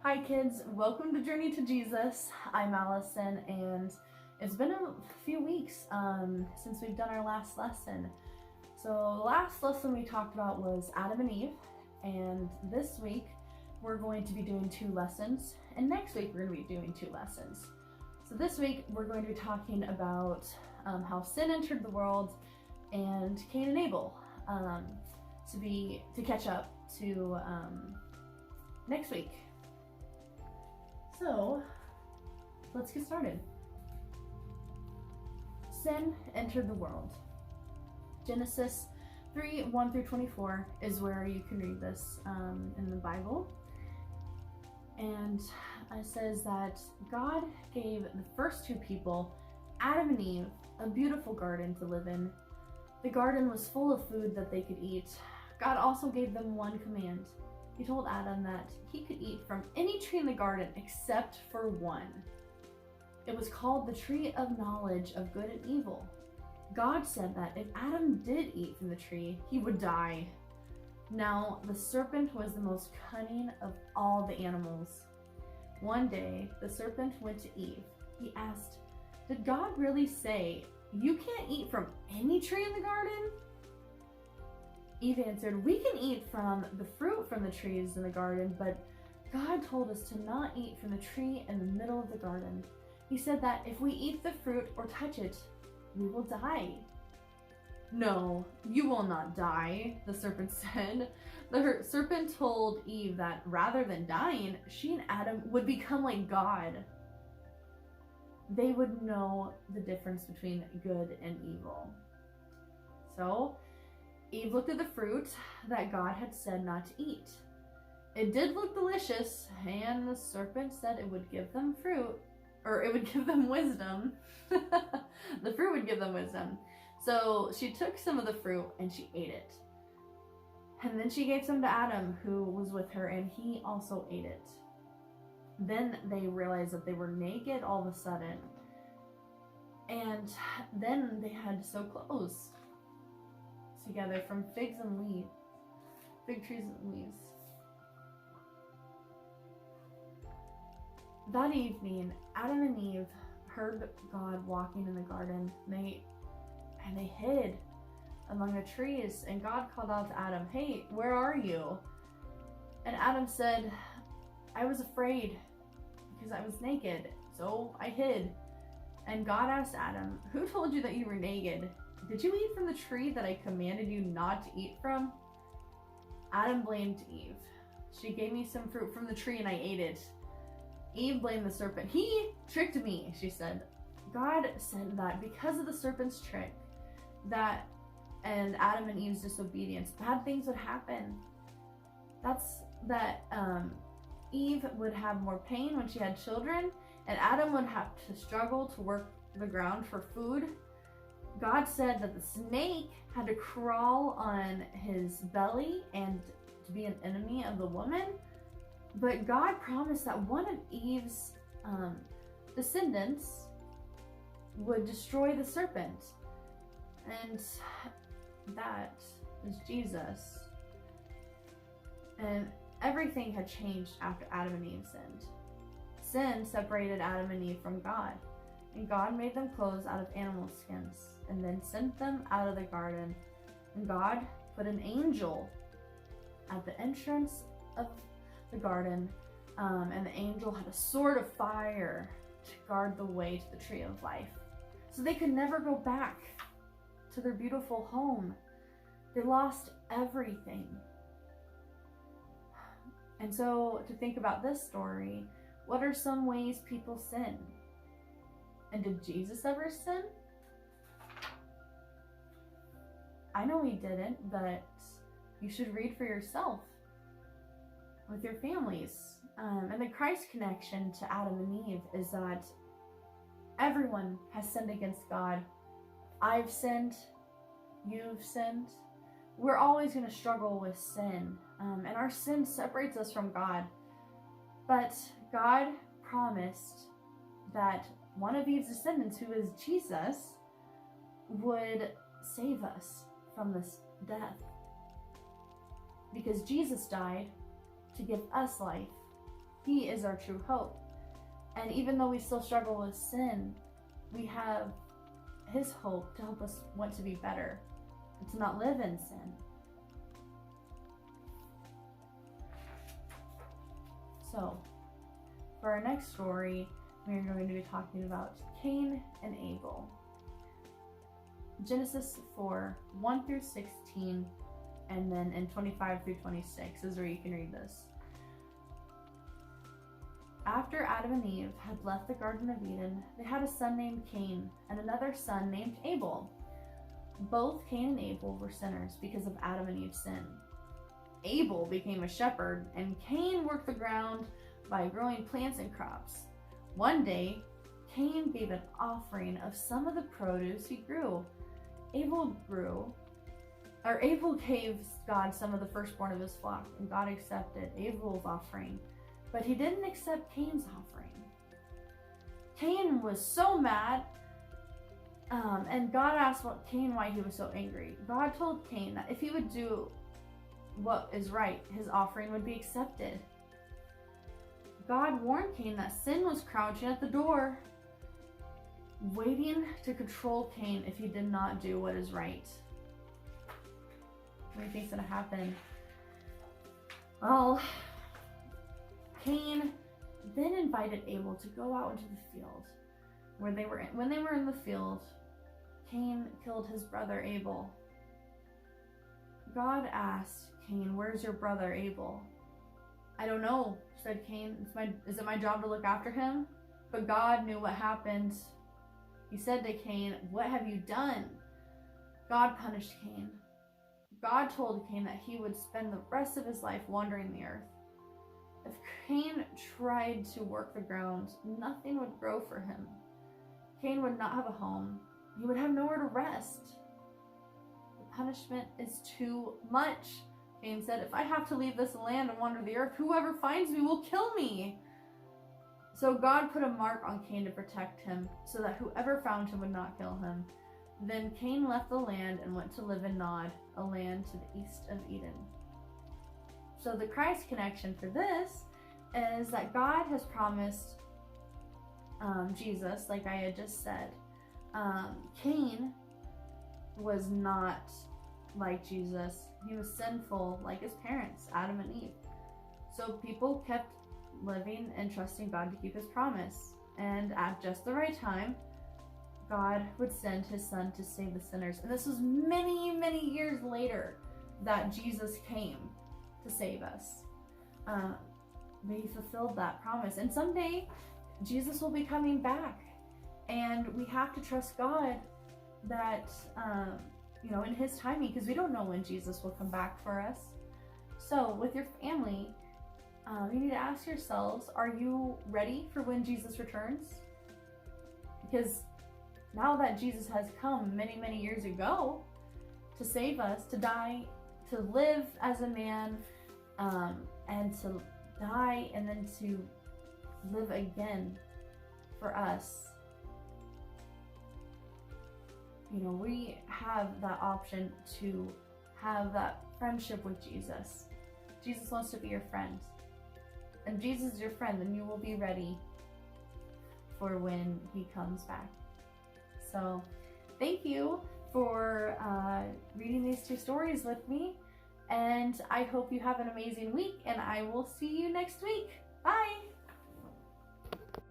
Hi kids, welcome to Journey to Jesus. I'm Allison and it's been a few weeks since we've done our last lesson. So the last lesson we talked about was Adam and Eve, and this week we're going to be doing 2 lessons, and next week we're going to be doing 2 lessons. So this week we're going to be talking about how sin entered the world and Cain and Abel to catch up to next week. So let's get started. Sin entered the world. Genesis 3:1-24 is where you can read this in the Bible. And it says that God gave the first 2 people, Adam and Eve, a beautiful garden to live in. The garden was full of food that they could eat. God also gave them one command. He told Adam that he could eat from any tree in the garden except for one. It was called the tree of knowledge of good and evil. God said that if Adam did eat from the tree, he would die. Now, the serpent was the most cunning of all the animals. One day, the serpent went to Eve. He asked, "Did God really say, 'You can't eat from any tree in the garden?'" Eve answered, "We can eat from the fruit from the trees in the garden, but God told us to not eat from the tree in the middle of the garden. He said that if we eat the fruit or touch it, we will die." "No, you will not die," the serpent said. The serpent told Eve that rather than dying, she and Adam would become like God. They would know the difference between good and evil. So Eve looked at the fruit that God had said not to eat. It did look delicious, and the serpent said it would give them fruit, or it would give them wisdom. The fruit would give them wisdom. So she took some of the fruit and she ate it. And then she gave some to Adam, who was with her, and he also ate it. Then they realized that they were naked all of a sudden. And then they had to sew clothes together from fig trees and leaves. That evening, Adam and Eve heard God walking in the garden, and they hid among the trees, and God called out to Adam, "Hey, where are you?" And Adam said, "I was afraid because I was naked, so I hid." And God asked Adam, "Who told you that you were naked? Did you eat from the tree that I commanded you not to eat from?" Adam blamed Eve. "She gave me some fruit from the tree and I ate it." Eve blamed the serpent. "He tricked me," she said. God said that because of the serpent's trick, and Adam and Eve's disobedience, bad things would happen. Eve would have more pain when she had children, and Adam would have to struggle to work the ground for food. God said that the snake had to crawl on his belly and to be an enemy of the woman. But God promised that one of Eve's descendants would destroy the serpent. And that is Jesus. And everything had changed after Adam and Eve sinned. Sin separated Adam and Eve from God. And God made them clothes out of animal skins and then sent them out of the garden. And God put an angel at the entrance of the garden, and the angel had a sword of fire to guard the way to the tree of life. So they could never go back to their beautiful home. They lost everything. And so to think about this story, what are some ways people sin? And did Jesus ever sin? I know he didn't, but you should read for yourself with your families. And the Christ connection to Adam and Eve is that everyone has sinned against God. I've sinned, you've sinned. We're always going to struggle with sin, and our sin separates us from God. But God promised that one of Eve's descendants, who is Jesus, would save us from this death. Because Jesus died to give us life. He is our true hope. And even though we still struggle with sin, we have his hope to help us want to be better and to not live in sin. So, for our next story, we are going to be talking about Cain and Abel. Genesis 4, 1 through 16, and then in 25 through 26 is where you can read this. After Adam and Eve had left the Garden of Eden, they had a son named Cain and another son named Abel. Both Cain and Abel were sinners because of Adam and Eve's sin. Abel became a shepherd, and Cain worked the ground by growing plants and crops. One day, Cain gave an offering of some of the produce he grew. Abel gave God some of the firstborn of his flock, and God accepted Abel's offering, but he didn't accept Cain's offering. Cain was so mad, and God asked Cain why he was so angry. God told Cain that if he would do what is right, his offering would be accepted. God warned Cain that sin was crouching at the door, waiting to control Cain if he did not do what is right. What do you think's gonna happen? Well, Cain then invited Abel to go out into the field. When they were in the field, Cain killed his brother Abel. God asked Cain, "Where's your brother Abel?" "I don't know," said Cain. Is it my job to look after him?" But God knew what happened. He said to Cain, "What have you done?" God punished Cain. God told Cain that he would spend the rest of his life wandering the earth. If Cain tried to work the ground, nothing would grow for him. Cain would not have a home. He would have nowhere to rest. The punishment is too much. Cain said, "If I have to leave this land and wander the earth, whoever finds me will kill me." So God put a mark on Cain to protect him, so that whoever found him would not kill him. Then Cain left the land and went to live in Nod, a land to the east of Eden. So the Christ connection for this is that God has promised Jesus, like I had just said. Cain was not like Jesus. He was sinful like his parents, Adam and Eve. So people kept living and trusting God to keep his promise. And at just the right time, God would send his son to save the sinners. And this was many, many years later that Jesus came to save us. But he fulfilled that promise. And someday, Jesus will be coming back. And we have to trust God that, in his timing, because we don't know when Jesus will come back for us. So with your family, you need to ask yourselves, are you ready for when Jesus returns? Because now that Jesus has come many, many years ago to save us, to die, to live as a man, and to die and then to live again for us, we have that option to have that friendship with Jesus. Jesus wants to be your friend. And Jesus is your friend, then you will be ready for when he comes back. So thank you for reading these two stories with me. And I hope you have an amazing week, and I will see you next week. Bye!